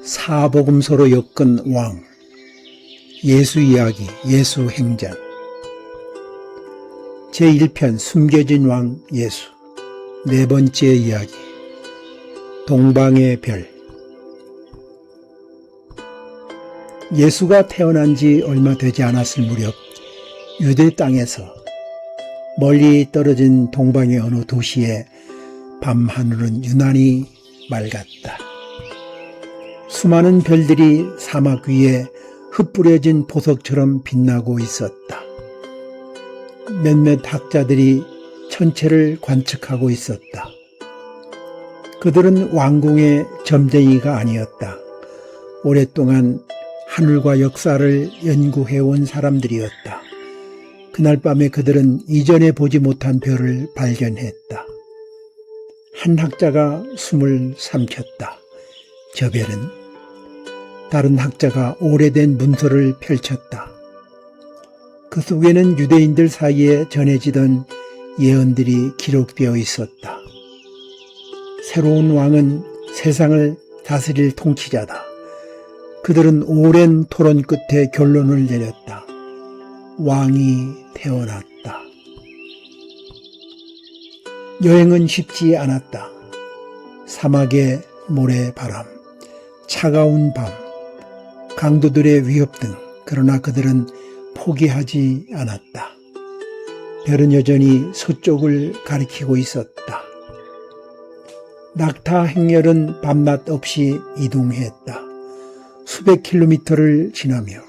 사복음서로 엮은 왕, 예수 이야기, 예수 행전. 제1편 숨겨진 왕 예수. 네 번째 이야기, 동방의 별. 예수가 태어난 지 얼마 되지 않았을 무렵 유대 땅에서 멀리 떨어진 동방의 어느 도시의 밤하늘은 유난히 맑았다. 수많은 별들이 사막 위에 흩뿌려진 보석처럼 빛나고 있었다. 몇몇 학자들이 천체를 관측하고 있었다. 그들은 왕궁의 점쟁이가 아니었다. 오랫동안 하늘과 역사를 연구해온 사람들이었다. 그날 밤에 그들은 이전에 보지 못한 별을 발견했다. 한 학자가 숨을 삼켰다. 저 별은? 다른 학자가 오래된 문서를 펼쳤다. 그 속에는 유대인들 사이에 전해지던 예언들이 기록되어 있었다. 새로운 왕은 세상을 다스릴 통치자다. 그들은 오랜 토론 끝에 결론을 내렸다. 왕이 태어났다. 여행은 쉽지 않았다. 사막의 모래바람, 차가운 밤, 강도들의 위협 등. 그러나 그들은 포기하지 않았다. 별은 여전히 서쪽을 가리키고 있었다. 낙타 행렬은 밤낮 없이 이동했다. 수백 킬로미터를 지나며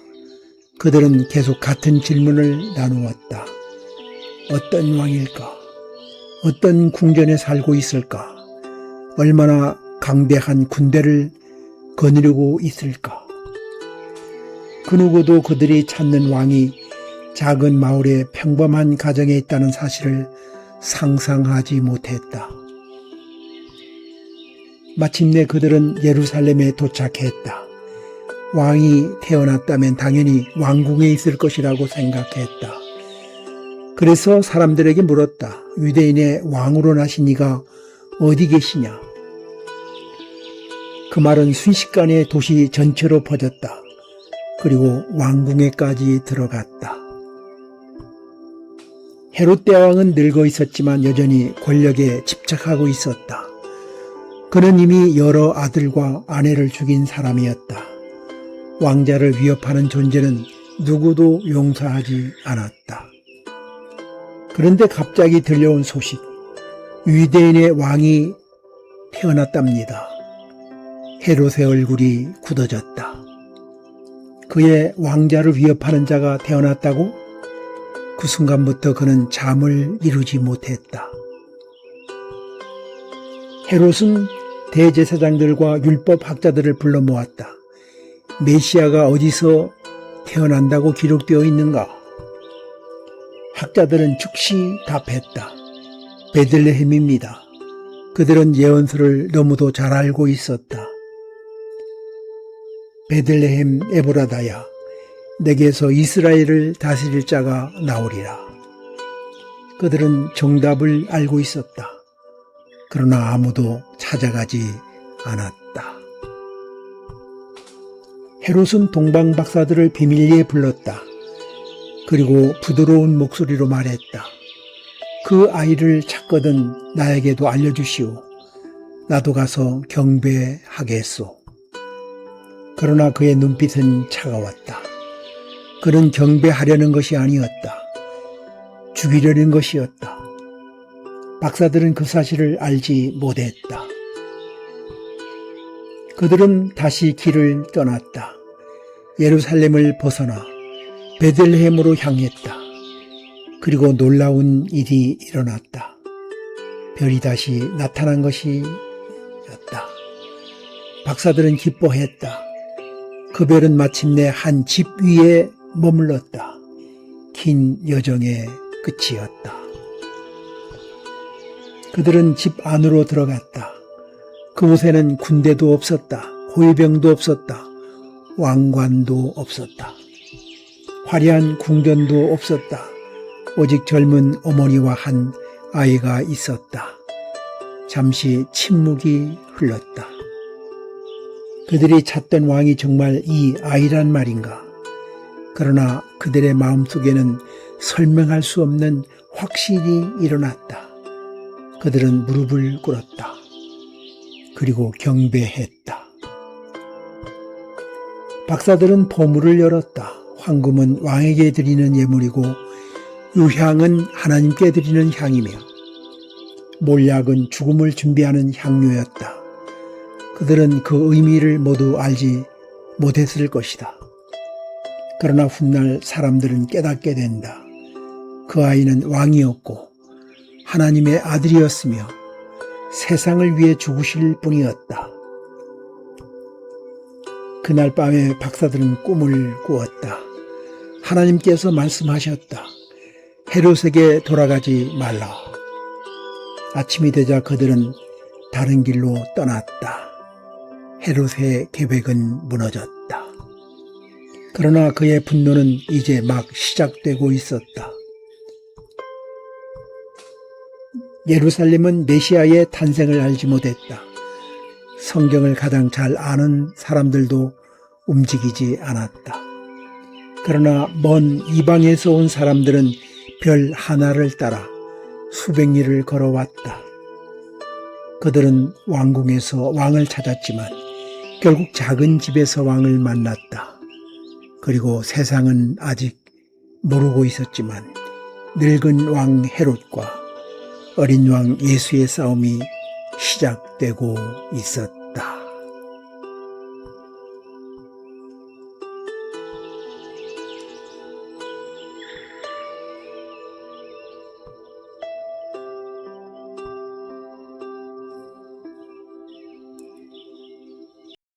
그들은 계속 같은 질문을 나누었다. 어떤 왕일까? 어떤 궁전에 살고 있을까? 얼마나 강대한 군대를 거느리고 있을까? 그 누구도 그들이 찾는 왕이 작은 마을의 평범한 가정에 있다는 사실을 상상하지 못했다. 마침내 그들은 예루살렘에 도착했다. 왕이 태어났다면 당연히 왕궁에 있을 것이라고 생각했다. 그래서 사람들에게 물었다. 유대인의 왕으로 나신 이가 어디 계시냐? 그 말은 순식간에 도시 전체로 퍼졌다. 그리고 왕궁에까지 들어갔다. 헤롯 대왕은 늙어 있었지만 여전히 권력에 집착하고 있었다. 그는 이미 여러 아들과 아내를 죽인 사람이었다. 왕자를 위협하는 존재는 누구도 용서하지 않았다. 그런데 갑자기 들려온 소식, 유대인의 왕이 태어났답니다. 헤롯의 얼굴이 굳어졌다. 그의 왕자를 위협하는 자가 태어났다고? 그 순간부터 그는 잠을 이루지 못했다. 헤롯은 대제사장들과 율법학자들을 불러 모았다. 메시아가 어디서 태어난다고 기록되어 있는가? 학자들은 즉시 답했다. 베들레헴입니다. 그들은 예언서를 너무도 잘 알고 있었다. 베들레헴 에브라다야, 내게서 이스라엘을 다스릴 자가 나오리라. 그들은 정답을 알고 있었다. 그러나 아무도 찾아가지 않았다. 헤롯은 동방 박사들을 비밀리에 불렀다. 그리고 부드러운 목소리로 말했다. 그 아이를 찾거든 나에게도 알려주시오. 나도 가서 경배하겠소. 그러나 그의 눈빛은 차가웠다. 그는 경배하려는 것이 아니었다. 죽이려는 것이었다. 박사들은 그 사실을 알지 못했다. 그들은 다시 길을 떠났다. 예루살렘을 벗어나 베들레헴으로 향했다. 그리고 놀라운 일이 일어났다. 별이 다시 나타난 것이었다. 박사들은 기뻐했다. 그 별은 마침내 한 집 위에 머물렀다. 긴 여정의 끝이었다. 그들은 집 안으로 들어갔다. 그곳에는 군대도 없었다. 호위병도 없었다. 왕관도 없었다. 화려한 궁전도 없었다. 오직 젊은 어머니와 한 아이가 있었다. 잠시 침묵이 흘렀다. 그들이 찾던 왕이 정말 이 아이란 말인가? 그러나 그들의 마음속에는 설명할 수 없는 확신이 일어났다. 그들은 무릎을 꿇었다. 그리고 경배했다. 박사들은 보물을 열었다. 황금은 왕에게 드리는 예물이고 유향은 하나님께 드리는 향이며 몰약은 죽음을 준비하는 향료였다. 그들은 그 의미를 모두 알지 못했을 것이다. 그러나 훗날 사람들은 깨닫게 된다. 그 아이는 왕이었고 하나님의 아들이었으며 세상을 위해 죽으실 분이었다. 그날 밤에 박사들은 꿈을 꾸었다. 하나님께서 말씀하셨다. 헤롯에게 돌아가지 말라. 아침이 되자 그들은 다른 길로 떠났다. 헤롯의 계획은 무너졌다. 그러나 그의 분노는 이제 막 시작되고 있었다. 예루살렘은 메시아의 탄생을 알지 못했다. 성경을 가장 잘 아는 사람들도 움직이지 않았다. 그러나 먼 이방에서 온 사람들은 별 하나를 따라 수백 리를 걸어왔다. 그들은 왕궁에서 왕을 찾았지만 결국 작은 집에서 왕을 만났다. 그리고 세상은 아직 모르고 있었지만 늙은 왕 헤롯과 어린 왕 예수의 싸움이 시작되고 있었다.